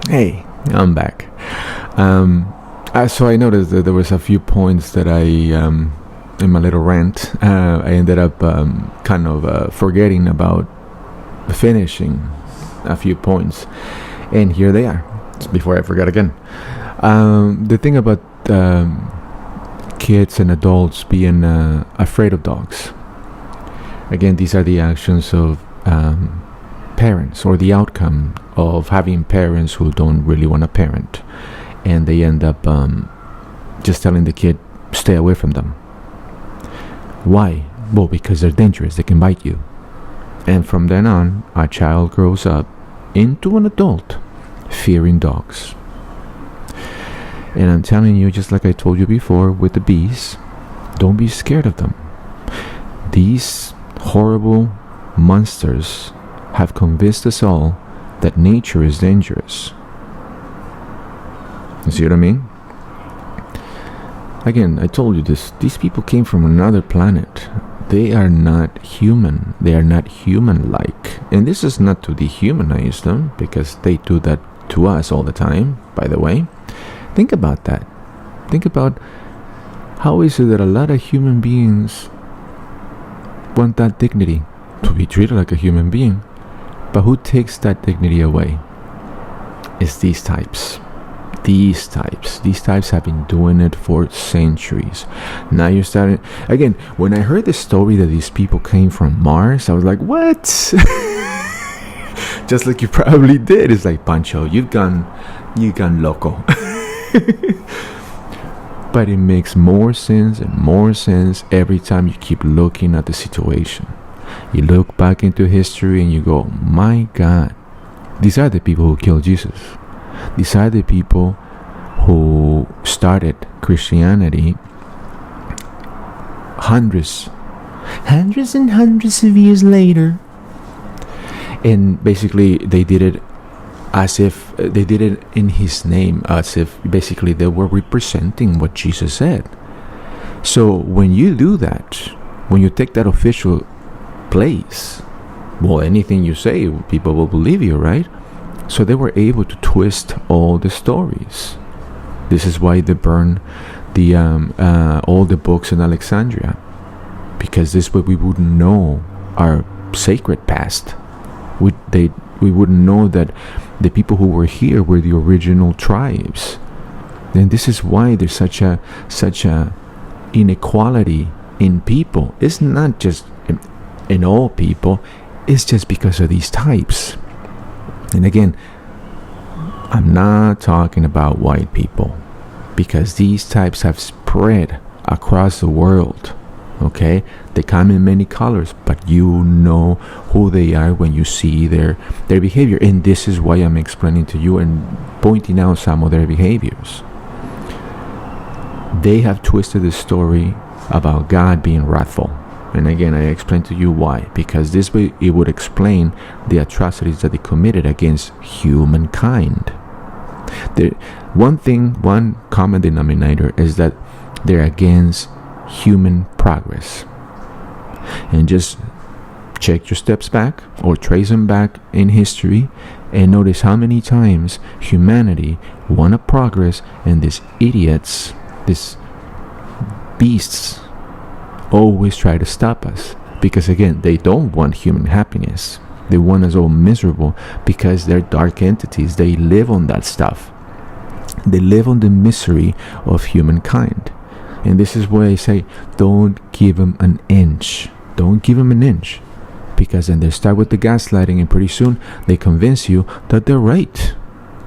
Hey, I'm back. So I noticed that there was a few points that in my little rant, I ended up kind of forgetting about finishing a few points, and here they are. Before I forget again, the thing about kids and adults being afraid of dogs. Again, these are the actions of parents, or the outcome of having parents who don't really want to parent, and they end up just telling the kid, stay away from them. Why? Well, because they're dangerous, they can bite you. And from then on, a child grows up into an adult fearing dogs. And I'm telling you, just like I told you before with the bees, don't be scared of them. These horrible monsters have convinced us all that nature is dangerous. You see what I mean? Again, I told you this. These people came from another planet. They are not human. They are not human-like. And this is not to dehumanize them, because they do that to us all the time, by the way. Think about that. Think about how is it that a lot of human beings want that dignity, to be treated like a human being. But who takes that dignity away? It's these types. These types have been doing it for centuries. Now you're starting again. When I heard the story that these people came from Mars, I was like, what? Just like you probably did. It's like, Pancho, you've gone loco. But it makes more sense and more sense every time you keep looking at the situation. You look back into history and you go, my God, these are the people who killed Jesus. These are the people who started Christianity hundreds and hundreds of years later. And basically they did it as if they did it in his name, as if basically they were representing what Jesus said. So when you do that, when you take that official place, well, anything you say, people will believe you, right? So they were able to twist all the stories. This is why they burn the all the books in Alexandria, because this way we wouldn't know our sacred past. We wouldn't know that the people who were here were the original tribes. And this is why there's such a inequality in people. It's not just in all people, it's just because of these types. And again, I'm not talking about white people, because these types have spread across the world. Okay, they come in many colors, but you know who they are when you see their behavior. And this is why I'm explaining to you and pointing out some of their behaviors. They have twisted the story about God being wrathful. And again, I explain to you why. Because this way it would explain the atrocities that they committed against humankind. One common denominator is that they're against human progress. And just check your steps back, or trace them back in history, and notice how many times humanity wanted progress, and these idiots, these beasts, always try to stop us. Because again, they don't want human happiness. They want us all miserable, because they're dark entities. They live on that stuff. They live on the misery of humankind. And this is why I say, don't give them an inch. Don't give them an inch. Because then they start with the gaslighting, and pretty soon they convince you that they're right.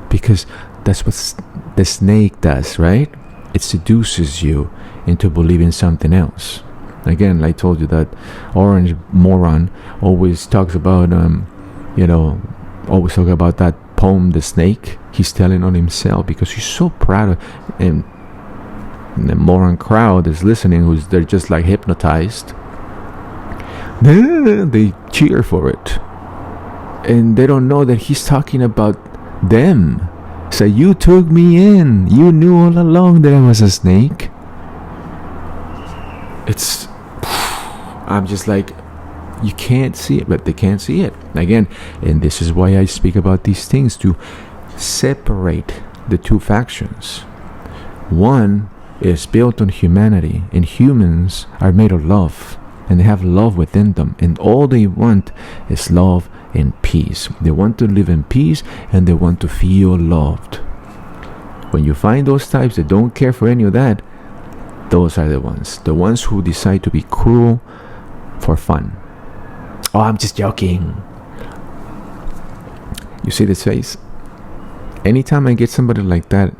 Because that's what the snake does, right? It seduces you into believing something else. Again, I told you that orange moron always talks about, always talk about that poem, The Snake. He's telling on himself because he's so proud of, and the moron crowd is listening, they're just like hypnotized. They cheer for it, and they don't know that he's talking about them. So you took me in. You knew all along that I was a snake. I'm just like, you can't see it, but they can't see it. Again, and this is why I speak about these things, to separate the two factions. One is built on humanity, and humans are made of love, and they have love within them, and all they want is love and peace. They want to live in peace, and they want to feel loved. When you find those types that don't care for any of that, those are the ones who decide to be cruel for fun. Oh, I'm just joking. You see this face? Anytime I get somebody like that,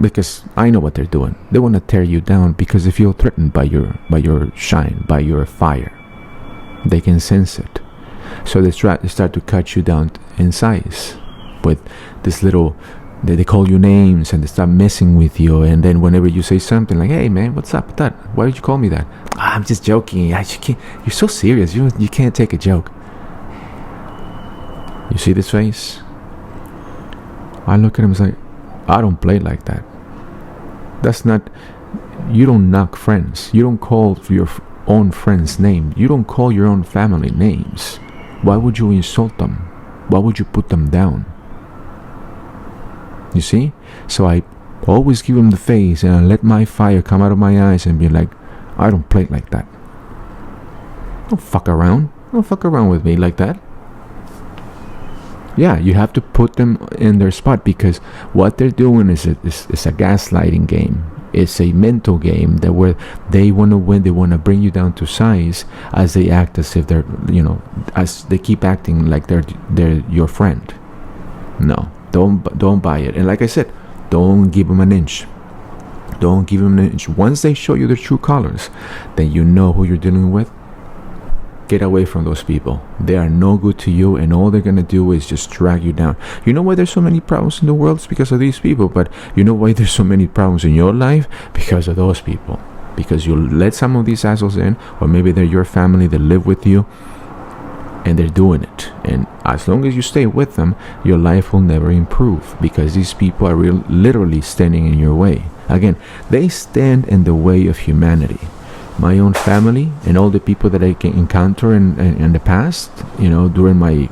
because I know what they're doing, they want to tear you down because they feel threatened by your shine, by your fire. They can sense it, so they start to cut you down in size with this little. They call you names and they start messing with you, and then whenever you say something like, "Hey man, what's up with that? Why did you call me that?" I'm just joking. You're so serious. You can't take a joke. You see this face? I look at him and say, I don't play like that. That's not. You don't knock friends. You don't call your own friends names. You don't call your own family names. Why would you insult them? Why would you put them down? You see? So I always give him the face, and I let my fire come out of my eyes and be like, I don't play like that. Don't fuck around. Don't fuck around with me like that. Yeah, you have to put them in their spot, because what they're doing is a gaslighting game. It's a mental game that where they want to win, they want to bring you down to size as they act as if they're, as they keep acting like they're your friend. No, don't buy it. And like I said, don't give them an inch. Don't give them an inch. Once they show you their true colors, then you know who you're dealing with. Get away from those people. They are no good to you, and all they're gonna do is just drag you down. You know why there's so many problems in the world? It's because of these people. But you know why there's so many problems in your life? Because of those people. Because you let some of these assholes in, or maybe they're your family that live with you, and they're doing it. And as long as you stay with them, your life will never improve, because these people are literally standing in your way. Again, they stand in the way of humanity. My own family and all the people that I can encounter in the past, during my,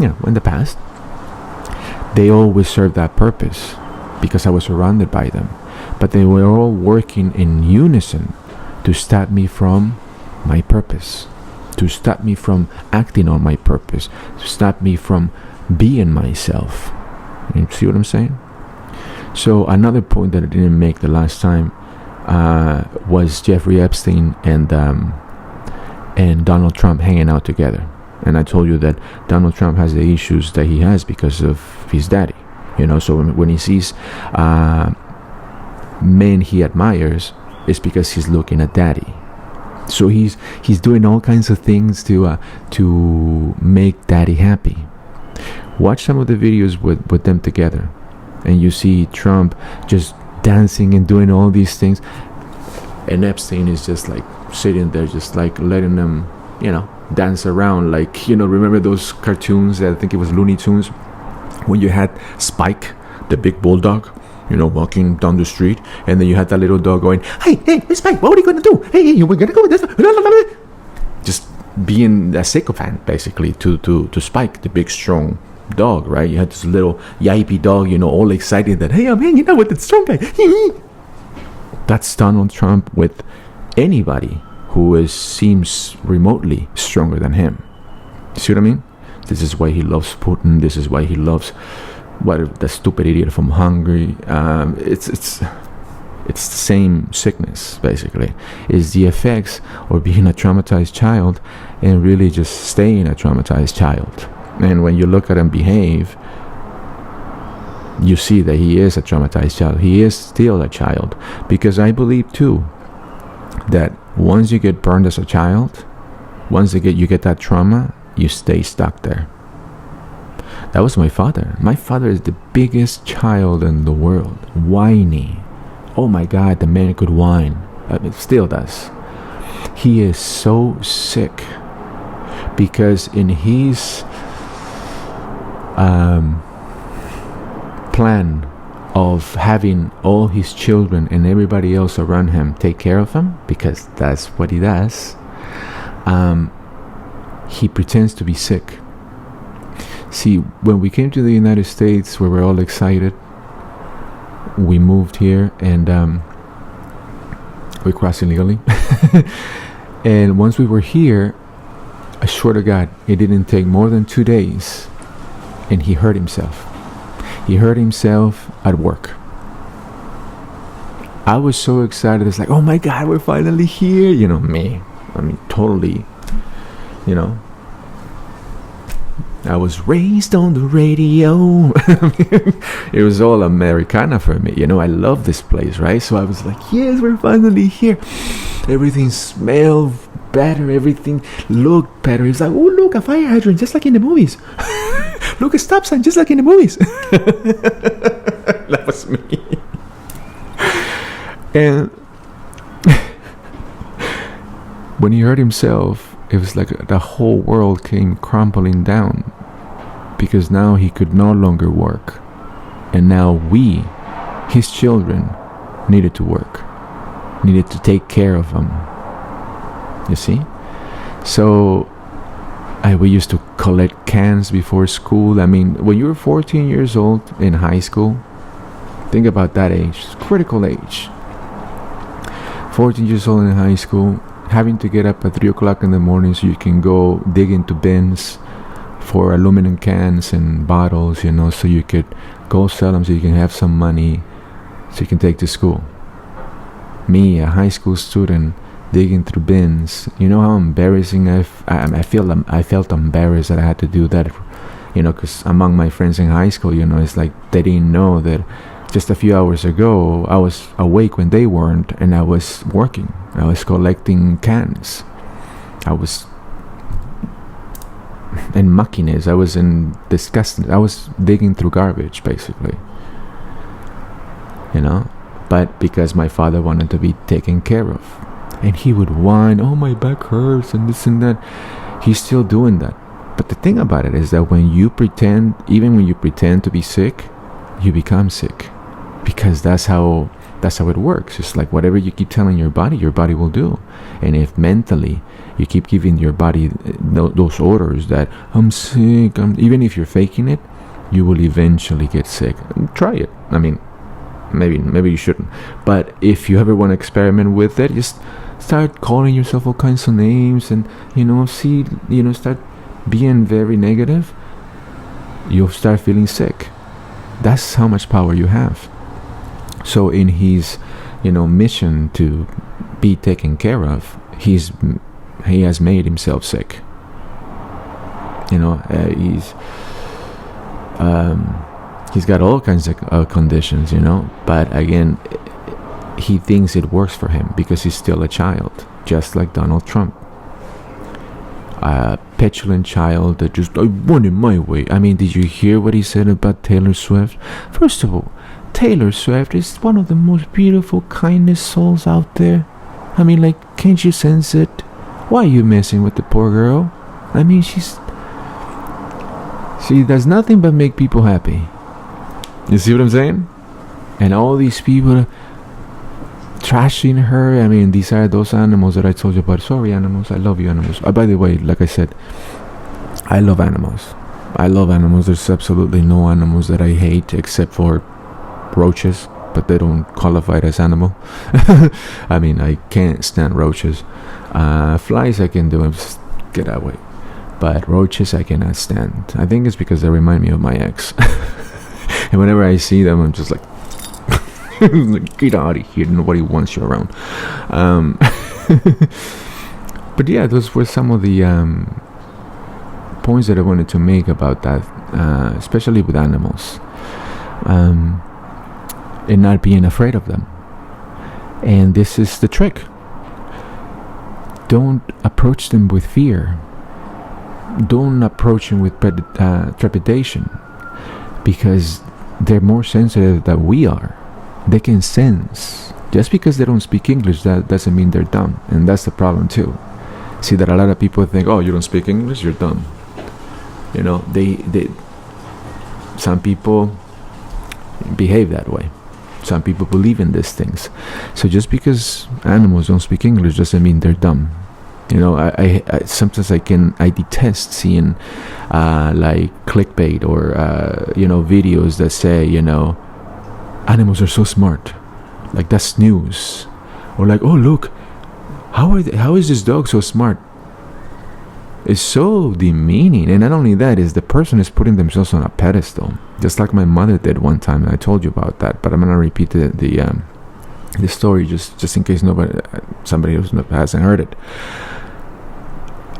in the past, they always served that purpose because I was surrounded by them. But they were all working in unison to stop me from my purpose, to stop me from acting on my purpose, to stop me from being myself. You see what I'm saying? So another point that I didn't make the last time was Jeffrey Epstein and Donald Trump hanging out together. And I told you that Donald Trump has the issues that he has because of his daddy. So when he sees men he admires, it's because he's looking at daddy. So he's doing all kinds of things to make daddy happy. Watch some of the videos with them together, and you see Trump just dancing and doing all these things, and Epstein is just like sitting there, just like letting them, dance around. Like, remember those cartoons? I think it was Looney Tunes, when you had Spike, the big bulldog, walking down the street, and then you had that little dog going, hey, Spike, what are you gonna do? Hey, we're gonna go with this. Just being a sycophant, basically, to Spike, the big strong dog, right? You had this little yippy dog, all excited that, hey, I'm hanging out with the strong guy. That's Donald Trump with anybody who seems remotely stronger than him. See what I mean? This is why he loves Putin. This is why he loves the stupid idiot from Hungary. It's the same sickness, basically. It's the effects of being a traumatized child and really just staying a traumatized child. And when you look at him behave, you see that he is a traumatized child. He is still a child. Because I believe, too, that once you get burned as a child, once you get that trauma, you stay stuck there. That was my father. My father is the biggest child in the world. Whiny. Oh my God, the man could whine. It still does. He is so sick because in his plan of having all his children and everybody else around him take care of him, because that's what he does, he pretends to be sick. See, when we came to the United States, we were all excited. We moved here, and we crossed illegally. And once we were here, I swear to God, it didn't take more than 2 days, and he hurt himself. He hurt himself at work. I was so excited. It's like, oh my God, we're finally here. You know, me. I mean, totally, you know. I was raised on the radio. It was all Americana for me. You know, I love this place, right? So I was like, yes, we're finally here. Everything smelled better. Everything looked better. It's like, oh, look, a fire hydrant, just like in the movies. Look, a stop sign, just like in the movies. That was me. And when he hurt himself, it was like the whole world came crumbling down, because now he could no longer work, and now we, his children, needed to work, needed to take care of him. You see? So we used to collect cans before school. I mean, when you were 14 years old in high school, think about that age, critical age. 14 years old in high school, having to get up at 3 o'clock in the morning so you can go dig into bins for aluminum cans and bottles, you know, so you could go sell them so you can have some money so you can take to school. Me, a high school student, digging through bins. You know how embarrassing I felt embarrassed that I had to do that, you know, because among my friends in high school, you know, it's like they didn't know that just a few hours ago I was awake when they weren't, and I was working. I was collecting cans. I was in muckiness. I was in disgusting. I was digging through garbage, basically. You know, but because my father wanted to be taken care of, and he would whine, "Oh, my back hurts," and this and that. He's still doing that. But the thing about it is that when you pretend, even when you pretend to be sick, you become sick, because that's how it works. It's like whatever you keep telling your body will do. And if mentally you keep giving your body those orders that I'm sick, even if you're faking it, you will eventually get sick. Try it. I mean, maybe you shouldn't, but if you ever want to experiment with it, just start calling yourself all kinds of names, and start being very negative. You'll start feeling sick. That's how much power you have. So in his, mission to be taken care of, he has made himself sick. He's got all kinds of conditions, but again, he thinks it works for him because he's still a child, just like Donald Trump. A petulant child that just, I want it my way. I mean, did you hear what he said about Taylor Swift? First of all, Taylor Swift is one of the most beautiful, kindest souls out there. I mean, can't you sense it? Why are you messing with the poor girl? I mean, she does nothing but make people happy. You see what I'm saying? And all these people trashing her. I mean, these are those animals that I told you about. Sorry, animals. I love you, animals. By the way, like I said, I love animals. There's absolutely no animals that I hate except for roaches, but they don't qualify as animal. I mean, I can't stand roaches. Flies I can do, just get away. But roaches I cannot stand. I think it's because they remind me of my ex. And whenever I see them, I'm just like, get out of here, nobody wants you around. But yeah, those were some of the points that I wanted to make about that, especially with animals, and not being afraid of them. And this is the trick. Don't approach them with fear. Don't approach them with trepidation, because they're more sensitive than we are. They can sense. Just because they don't speak English, that doesn't mean they're dumb. And that's the problem too. See that a lot of people think, oh, you don't speak English, you're dumb. Some people behave that way. Some people believe in these things. So just because animals don't speak English doesn't mean they're dumb. I sometimes I detest seeing like clickbait or videos that say animals are so smart, like that's news, or like, oh look, how is this dog so smart? It's so demeaning. And not only that, is the person is putting themselves on a pedestal, just like my mother did one time. And I told you about that, but I'm gonna repeat the story just in case somebody else hasn't heard it.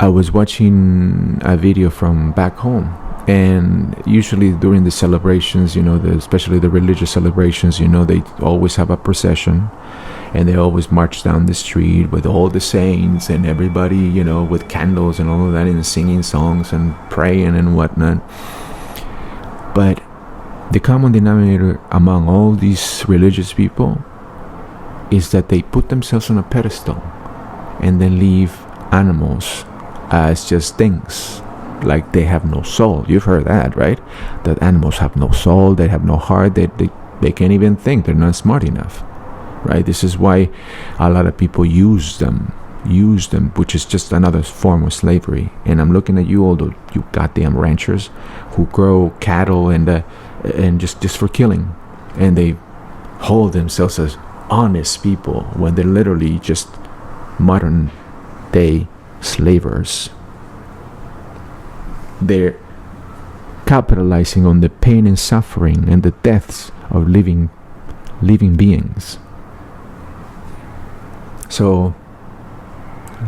I was watching a video from back home, and usually during the celebrations, especially the religious celebrations, they always have a procession, and they always march down the street with all the saints and everybody, with candles and all of that, and singing songs and praying and whatnot. But the common denominator among all these religious people is that they put themselves on a pedestal and then leave animals as just things, like they have no soul. You've heard that, right? That animals have no soul, they have no heart, they can't even think, they're not smart enough, right? This is why a lot of people use them, which is just another form of slavery. And I'm looking at you, all you goddamn ranchers who grow cattle and just for killing, and they hold themselves as honest people when they're literally just modern day slavers. They're capitalizing on the pain and suffering and the deaths of living beings. So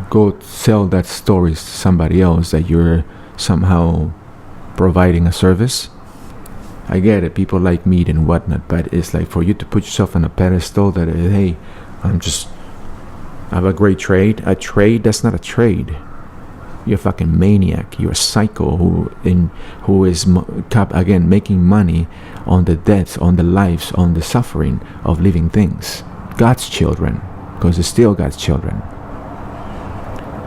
go sell that story to somebody else that you're somehow providing a service. I get it, people like meat and whatnot, but it's like for you to put yourself on a pedestal that, hey, I have a great trade. A trade? That's not a trade. You're a fucking maniac. You're a psycho who is again making money on the deaths, on the lives, on the suffering of living things. God's children, because it's still God's children.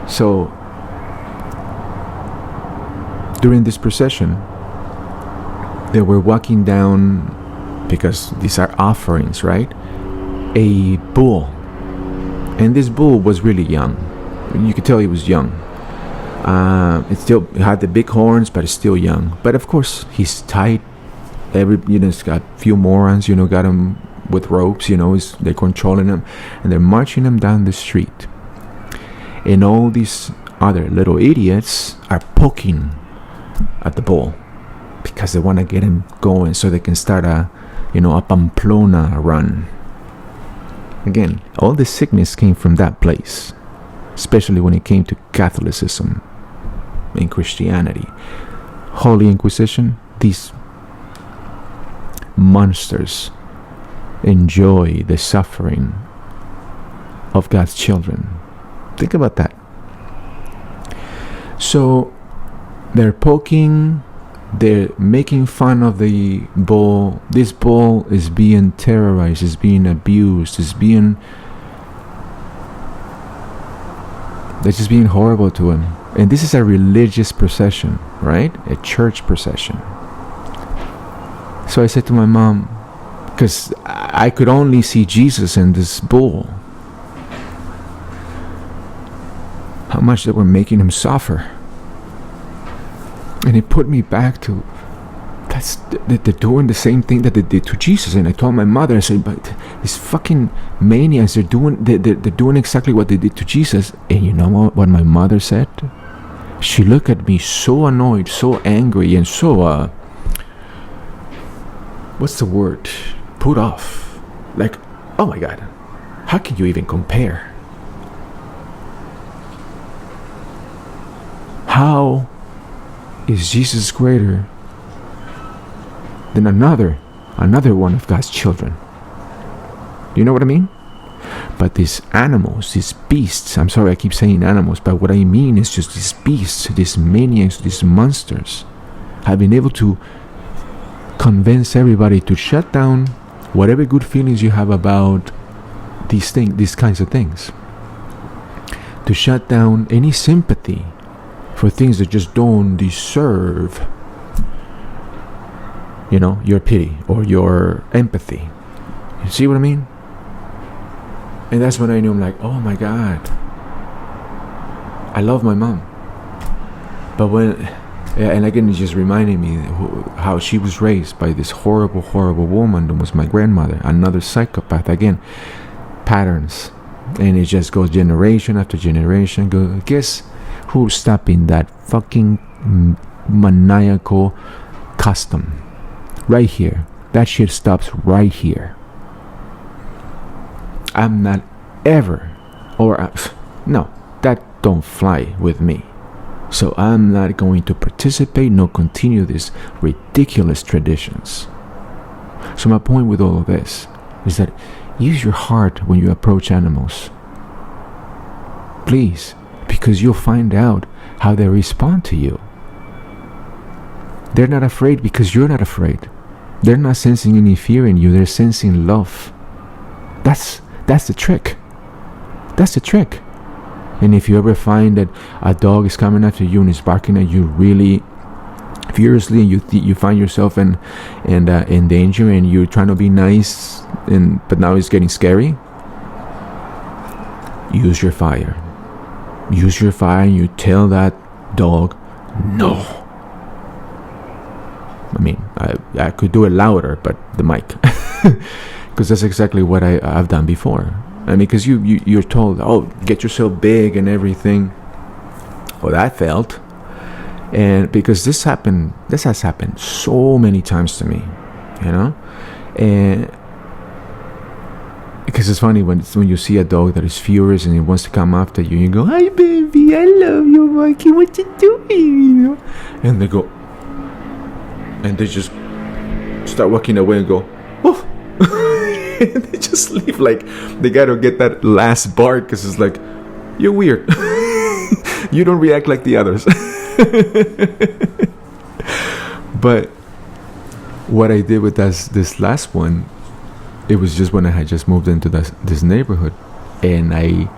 So during this procession, they were walking down, because these are offerings, right? A bull. And this bull was really young. You could tell he was young. It still had the big horns, but it's still young. But of course, he's tight. It's got a few morons, got him with ropes, they're controlling him. And they're marching him down the street. And all these other little idiots are poking at the bull, because they want to get him going so they can start a Pamplona run. Again, all the sickness came from that place, especially when it came to Catholicism and Christianity. Holy Inquisition, these monsters enjoy the suffering of God's children. Think about that. So they're poking, they're making fun of the bull. This bull is being terrorized, is being abused, they're just being horrible to him. And this is a religious procession, right? A church procession. So I said to my mom, because I could only see Jesus in this bull, how much that we're making him suffer. And it put me back to, they're doing the same thing that they did to Jesus. And I told my mother, I said, but these fucking maniacs, they're doing exactly what they did to Jesus. And you know what my mother said? She looked at me so annoyed, so angry, and so what's the word? Put off. Like, oh my God, how can you even compare? How is Jesus greater than another one of God's children? You know what I mean? But these animals, these beasts, I'm sorry I keep saying animals, but what I mean is just these beasts, these maniacs, these monsters have been able to convince everybody to shut down whatever good feelings you have about these kinds of things, to shut down any sympathy for things that just don't deserve, your pity or your empathy. You see what I mean? And that's when I knew, I'm like, oh my God, I love my mom. But and again, it just reminded me how she was raised by this horrible, horrible woman that was my grandmother, another psychopath. Again, patterns. And it just goes generation after generation. Guess who's stopping that fucking maniacal custom? Right here. That shit stops right here. I'm not ever, no, that don't fly with me. So I'm not going to participate nor continue these ridiculous traditions. So my point with all of this is that use your heart when you approach animals. Please, because you'll find out how they respond to you. They're not afraid because you're not afraid. They're not sensing any fear in you. They're sensing love. That's the trick. That's the trick. And if you ever find that a dog is coming after you and is barking at you really furiously, and you find yourself in danger, and you're trying to be nice, but now it's getting scary, use your fire. Use your fire, and you tell that dog no. I mean, I could do it louder, but the mic, because that's exactly what I've done before. I mean, because you're told, oh, get yourself big and everything. Well, that failed. And because this has happened so many times to me, you know? And because it's funny when you see a dog that is furious and it wants to come after you, you go, hi baby, I love you, Mikey, what you doing? You know? And they go, and they just start walking away and go, oh. And they just leave, like they gotta get that last bark, because it's like, you're weird. You don't react like the others. But what I did with this last one, it was just when I had just moved into this neighborhood, and I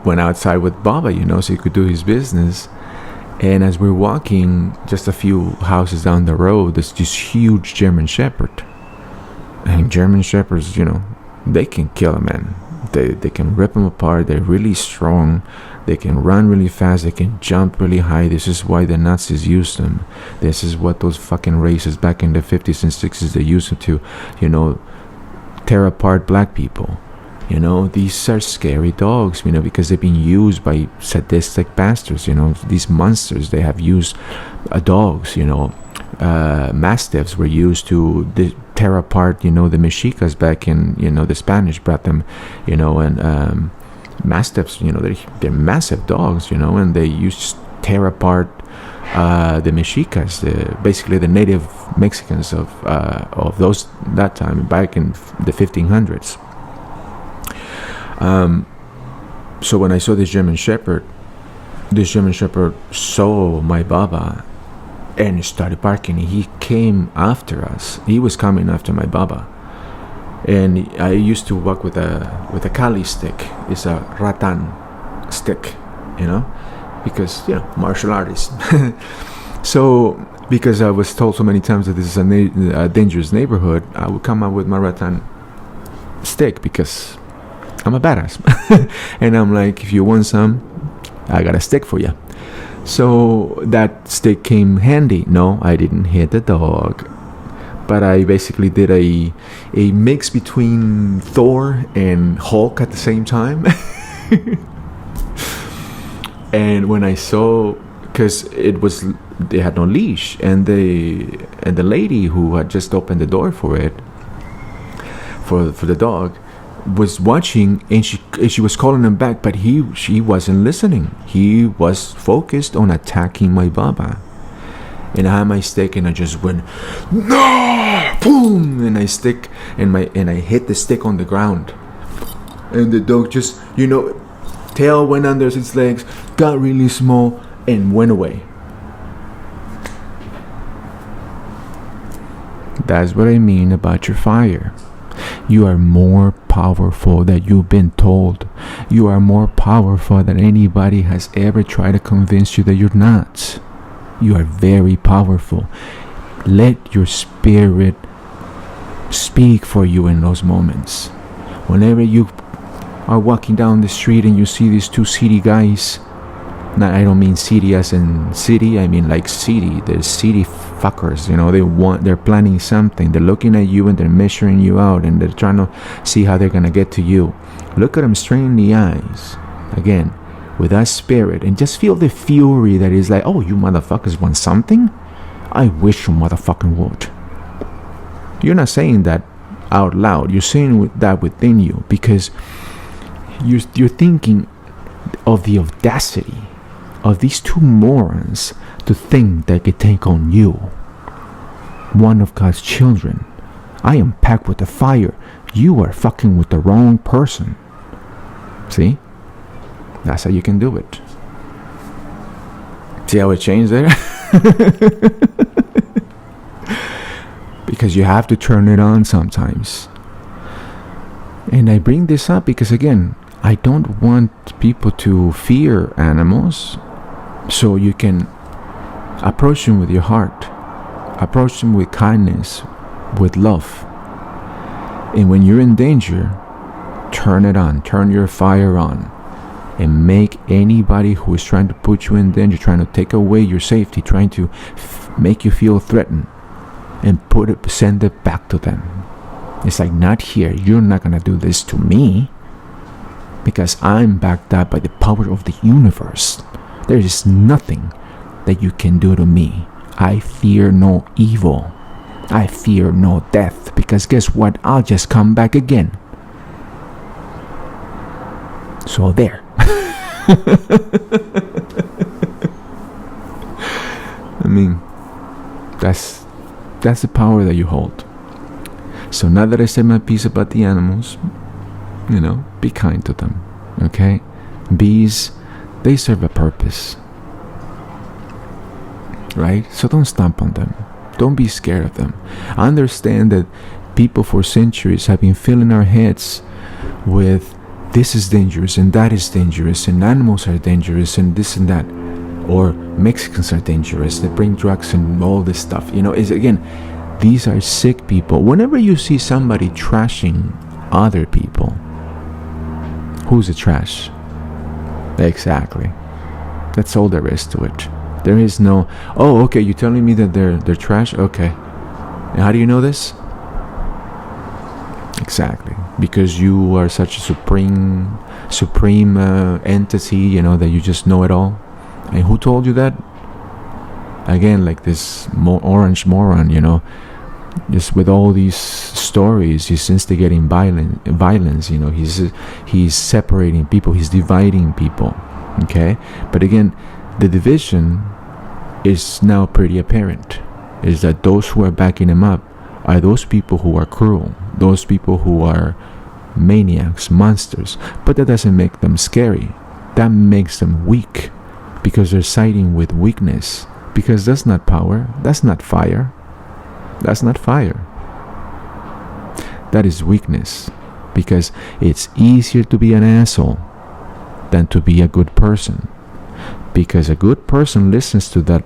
went outside with Baba, you know, so he could do his business. And as we're walking just a few houses down the road, there's this huge German Shepherd. And German Shepherds, you know, they can kill a man. They can rip them apart. They're really strong. They can run really fast. They can jump really high. This is why the Nazis used them. This is what those fucking races back in the 50s and 60s, they used them to, you know, tear apart black people. You know, these are scary dogs, you know, because they've been used by sadistic bastards, you know, these monsters. They have used dogs, you know. Mastiffs were used to tear apart, you know, the Mexicas back in, you know, the Spanish brought them, you know, and Mastiffs, you know, they're massive dogs, you know, and they used to tear apart the Mexicas, basically the native Mexicans of those that time back in the 1500s. So when I saw this German Shepherd saw my Baba and started barking. He came after us. He was coming after my Baba. And I used to walk with a Kali stick. It's a rattan stick, you know, because, you know, martial artist. So because I was told so many times that this is a dangerous neighborhood, I would come out with my rattan stick because I'm a badass. And I'm like, if you want some, I got a stick for you. So that stick came handy. No, I didn't hit the dog, but I basically did a mix between Thor and Hulk at the same time. And when I saw, because they had no leash, and the lady who had just opened the door for the dog was watching, and she was calling him back, but she wasn't listening. He was focused on attacking my Baba. And I had my stick, and I just went, no, boom, and I hit the stick on the ground, and the dog just, you know, tail went under its legs, got really small, and went away. That's what I mean about your fire. You are more powerful than you've been told. You are more powerful than anybody has ever tried to convince you that you're not. You are very powerful. Let your spirit speak for you in those moments. Whenever you are walking down the street and you see these two city guys, now, I don't mean city as in city, I mean like city. They're city fuckers, they're planning something. They're looking at you and they're measuring you out and they're trying to see how they're gonna get to you. Look at them straight in the eyes, again, with that spirit, and just feel the fury that is like, oh, you motherfuckers want something? I wish you motherfucking would. You're not saying that out loud, you're saying that within you, because you're thinking of the audacity of these two morons to think they could take on you, one of God's children. I am packed with the fire. You are fucking with the wrong person. See? That's how you can do it. See how it changed there? Because you have to turn it on sometimes. And I bring this up because, again, I don't want people to fear animals. So you can approach them with your heart. Approach them with kindness, with love. And when you're in danger, turn it on. Turn your fire on. And make anybody who is trying to put you in danger, trying to take away your safety, trying to make you feel threatened, and send it back to them. It's like, not here. You're not going to do this to me. Because I'm backed up by the power of the universe. There is nothing that you can do to me. I fear no evil. I fear no death. Because guess what? I'll just come back again. So there. I mean, that's the power that you hold. So now that I said my piece about the animals, be kind to them, okay? Bees, they serve a purpose, right? So don't stomp on them. Don't be scared of them. Understand that people for centuries have been filling our heads with this is dangerous and that is dangerous and animals are dangerous and this and that, or Mexicans are dangerous, they bring drugs and all this stuff. Is again, these are sick people. Whenever you see somebody trashing other people, who's the trash? Exactly. That's all there is to it. There is no, oh, okay, you're telling me that they're trash? Okay. And how do you know this? Exactly. Because you are such a supreme entity, that you just know it all. And who told you that? Again, like this orange moron, just with all these stories, he's instigating violence. He's separating people, he's dividing people. Okay, but again, the division is now pretty apparent. Is that those who are backing him up are those people who are cruel, those people who are maniacs, monsters. But that doesn't make them scary. That makes them weak, because they're siding with weakness. Because that's not power. That's not fire. That's not fire. That is weakness. Because it's easier to be an asshole than to be a good person. Because a good person listens to that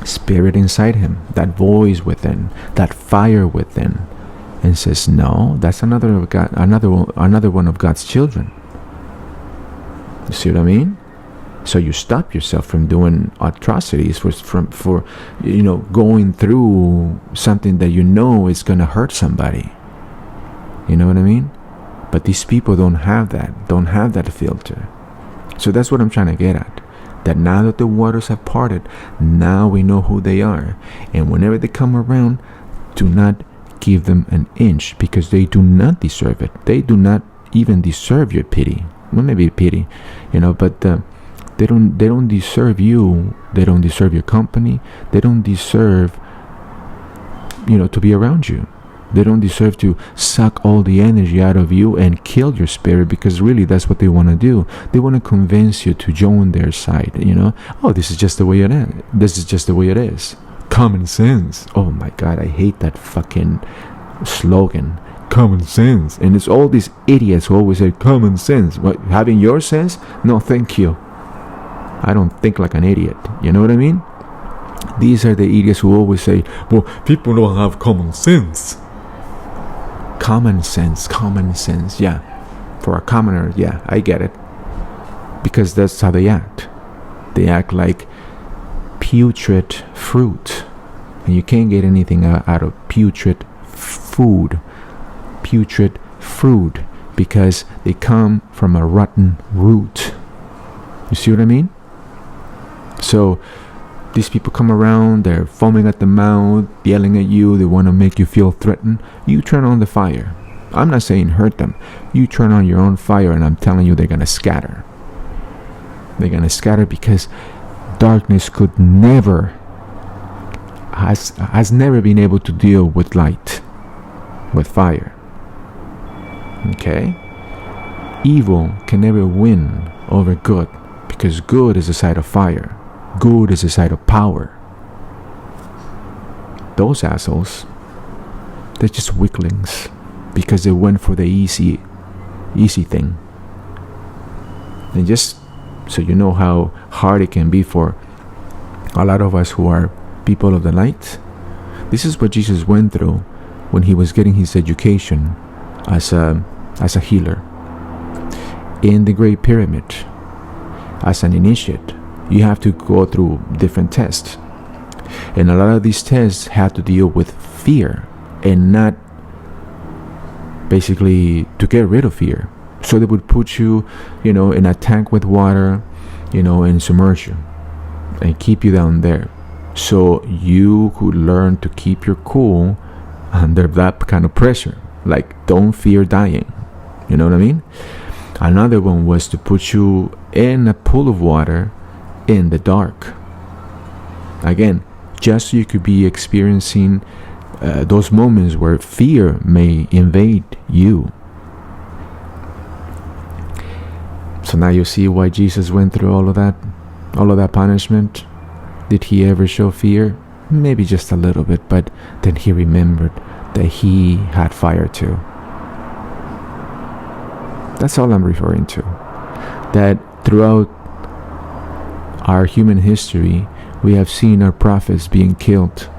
spirit inside him, that voice within, that fire within, and says, no, that's another one of God's children. You see what I mean? So you stop yourself from doing atrocities, for going through something that is going to hurt somebody. You know what I mean? But these people don't have that filter. So that's what I'm trying to get at. That now that the waters have parted, now we know who they are. And whenever they come around, do not give them an inch, because they do not deserve it. They do not even deserve your pity. Well, maybe pity, but they don't deserve you. They don't deserve your company. They don't deserve, to be around you. They don't deserve to suck all the energy out of you and kill your spirit, because really that's what they want to do. They want to convince you to join their side, Oh, this is just the way it is. This is just the way it is. Common sense. Oh my God, I hate that fucking slogan. Common sense. And it's all these idiots who always say common sense. What, having your sense? No, thank you. I don't think like an idiot. You know what I mean? These are the idiots who always say, well, people don't have common sense. common sense. Yeah, for a commoner, yeah, I get it, because that's how they act. They act like putrid fruit, and you can't get anything out of putrid fruit, because they come from a rotten root. You see what I mean? So these people come around, they're foaming at the mouth, yelling at you, they want to make you feel threatened. You turn on the fire. I'm not saying hurt them. You turn on your own fire, and I'm telling you, they're going to scatter. They're going to scatter, because darkness could never, has never been able to deal with light, with fire. Okay? Evil can never win over good, because good is a side of fire. Good is a side of power. Those assholes, they're just weaklings, because they went for the easy thing. And just so you know how hard it can be for a lot of us who are people of the light, this is what Jesus went through when he was getting his education as a healer. In the Great Pyramid, as an initiate, you have to go through different tests. And a lot of these tests have to deal with fear, and not basically to get rid of fear. So they would put you, in a tank with water, and submerge you and keep you down there, so you could learn to keep your cool under that kind of pressure. Like, don't fear dying. You know what I mean? Another one was to put you in a pool of water in the dark. Again, just so you could be experiencing those moments where fear may invade you. So now you see why Jesus went through all of that punishment. Did he ever show fear? Maybe just a little bit, but then he remembered that he had fire too. That's all I'm referring to. That throughout our human history, we have seen our prophets being killed.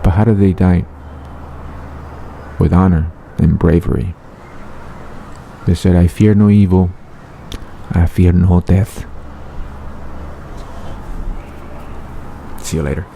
But how did they die? With honor and bravery. They said, I fear no evil, I fear no death. See you later.